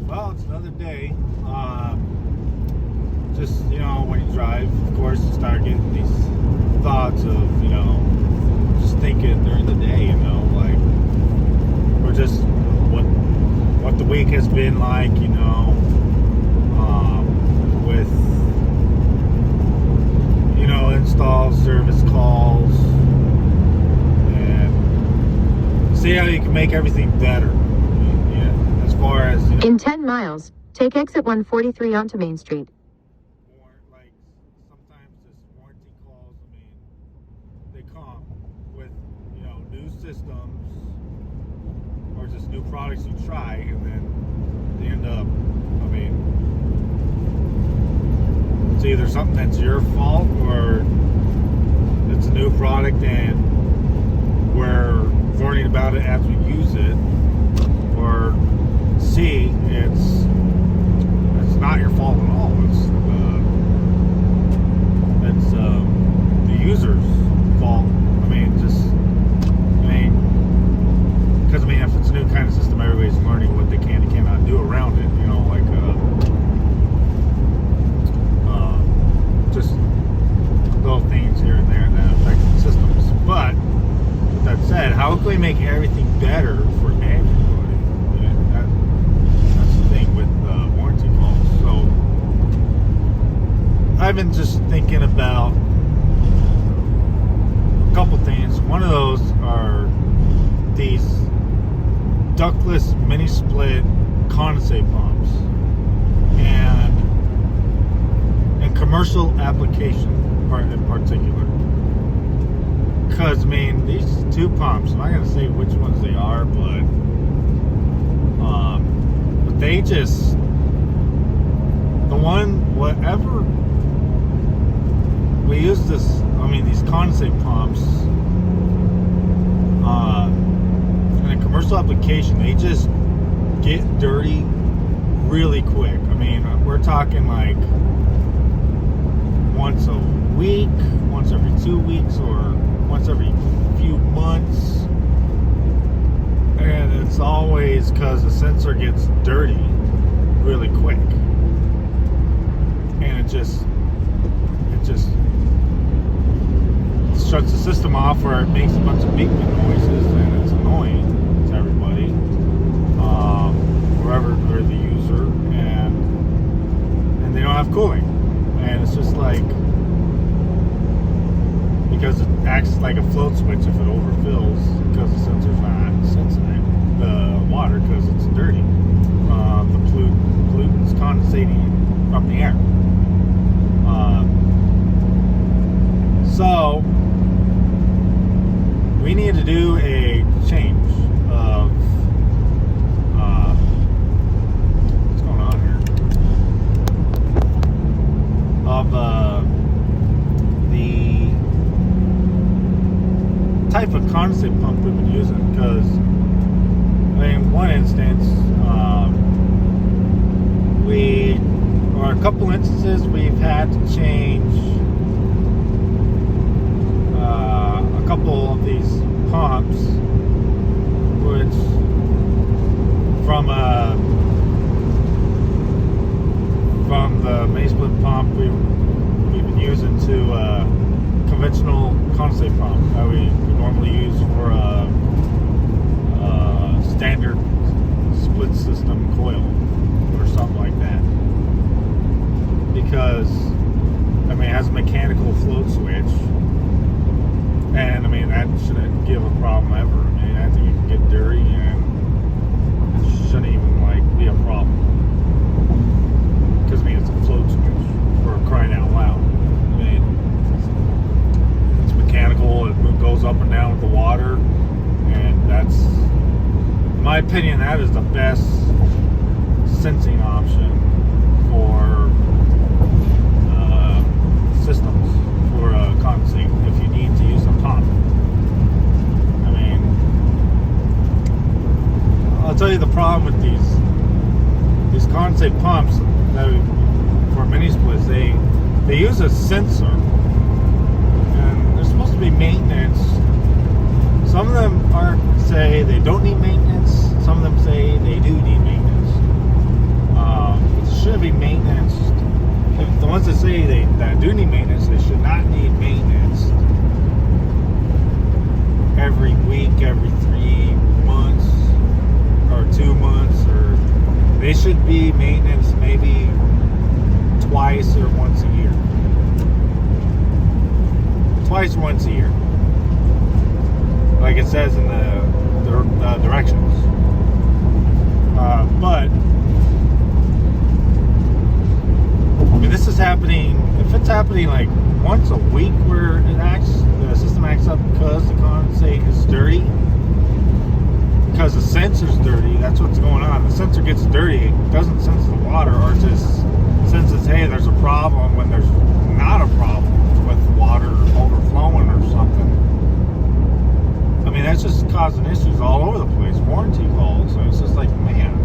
Well, it's another day. Just, when you drive, of course, you start getting these thoughts of, just thinking during the day, like, or just what the week has been like, with, installs, service calls, and see how you can make everything better. Yeah, as far as, In 10 miles, take exit 143 onto Main Street. Like, sometimes this warranty calls, they come with, new systems or just new products you try, and then they end up, it's either something that's your fault or it's a new product and we're learning about it as we use it, or C, it's not your fault at all. It's the user's fault. Because if it's a new kind of system, everybody's learning what they can and cannot do around it. Just little things here and there that affect the systems. But with that said, how can we make everything better for everybody? That's the thing with warranty calls. So I've been just thinking about a couple things. One of those are these ductless mini split condensate pumps, and commercial application in particular. Because these two pumps, I'm not going to say which ones they are, but they just, whatever we use this, these condensate pumps in a commercial application, they just get dirty really quick. We're talking like once a week, once every 2 weeks, or once every few months, and it's always because the sensor gets dirty really quick, and it just shuts the system off, or it makes a bunch of beeping noises, and it's annoying to everybody, wherever or the user, and they don't have cooling. And it's just like, because it acts like a float switch if it overfills, because the sensor's not sensing the water because it's dirty. The pollutants condensating from the air. So we need to do a change of what's going on here. Of the type of condensate pump we've been using, because in one instance, or a couple instances, we've had to change a couple of these pumps, which from the main split pump we've been using to conventional condensate pump that we normally use for a standard split system coil or something like that, because it has a mechanical float switch, and that shouldn't give a problem ever. I think it can get dirty and it shouldn't even be a problem, because it's a float switch, for crying out loud. It's mechanical, it goes up and down with the water, and that's, in my opinion, that is the best sensing option for systems for condensate if you need to use a pump. I'll tell you the problem with these condensate pumps for mini splits, they use a sensor, and they're supposed to be maintenance. Some of them say they don't need maintenance. Some of them say they do need maintenance. they should be maintenance maybe twice or once a year. Twice or once a year, like it says in the directions. But I mean, this is happening. If it's happening like once a week, where the system acts up because the condensate is dirty, because the sensor's dirty. That's what's going on. The sensor gets dirty, it doesn't sense the water, or it just senses, hey, there's a problem when there's not a problem with water overflowing or something. I mean, that's just causing issues all over the place. Warranty calls. So it's just like, man.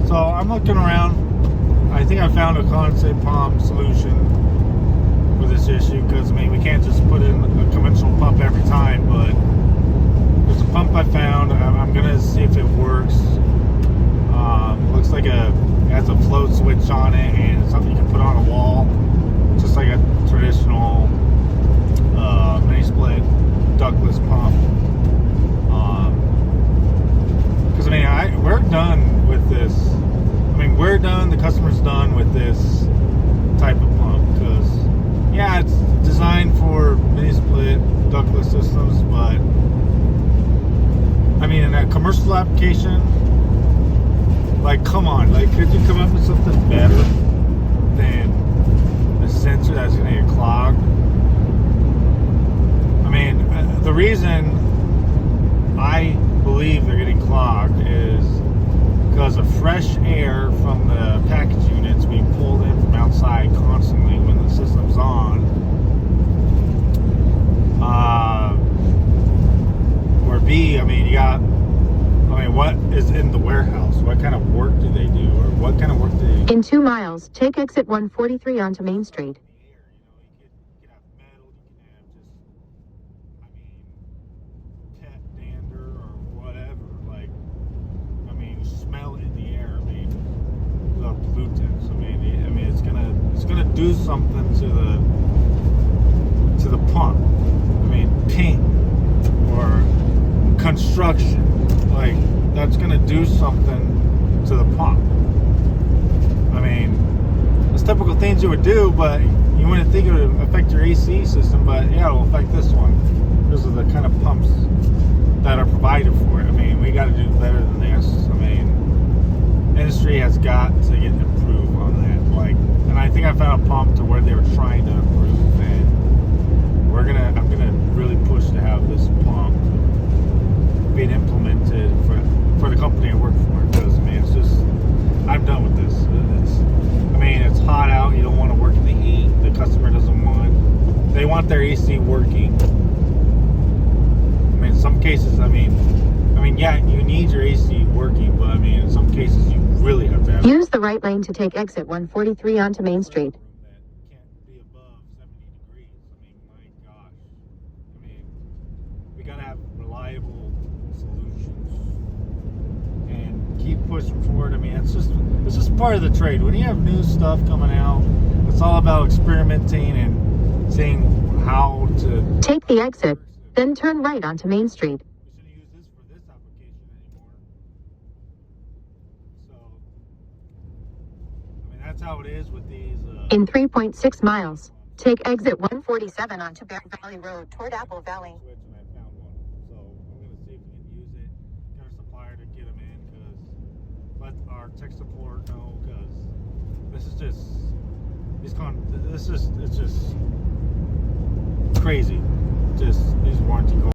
So I'm looking around. I think I found a condensate pump solution for this issue, because I mean, we can't just put in a conventional pump every time, but there's a pump I found. I'm gonna see if it works. Looks like it has a float switch on it, and it's something you can put on a wall, just like a traditional mini split ductless pump. Because I mean, we're done with this. I mean, we're done. The customer's done with this type of pump, because yeah, it's designed for mini split ductless systems, but I mean, in a commercial application, like, come on, like, could you come up with something better than a sensor that's going to get clogged? I mean, the reason I believe they're getting clogged is because of fresh air from the package units being pulled in from outside constantly when the system's on. Or B, I mean, what is in the warehouse? What kind of work do they do? Or what kind of work do they do? In 2 miles, take exit 143 onto Main Street. You could have metal, you can have just, I mean, pet dander or whatever. Like, I mean, you smell it in the air. I mean, the pollutants. I mean, it's gonna do something to the pump. I mean, paint or construction, like, that's gonna do something to the pump. I mean, it's typical things you would do, but you wouldn't think it would affect your AC system, but yeah, it'll affect this one. Those are the kind of pumps that are provided for it. I mean, we got to do better than this. I mean, industry has got to get improved on that. Like, and I think I found a pump to where they were trying to improve, and I'm gonna really push to have this pump being implemented for the company I work for, because I mean, it's just, I'm done with this. It's hot out. You don't want to work in the heat. The customer doesn't want. They want their AC working. I mean, in some cases, I mean, yeah, you need your AC working, but I mean, in some cases, you really have to have. Use the right lane to take exit 143 onto Main Street. Can't be above 70 degrees. I mean, my gosh. I mean, we gotta have reliable solutions and keep pushing forward. I mean, it's just part of the trade. When you have new stuff coming out, it's all about experimenting and seeing how to take the exit, then turn right onto Main Street. We shouldn't use this for this application anymore. So, I mean, that's how it is with these. In 3.6 miles, take exit 147 onto Bear Valley Road toward Apple Valley. Switch, and I found one. So I'm going to see if we can use it. Get our supplier to get them in, because let our tech support know, because this is just it's just crazy. Just these warranty calls.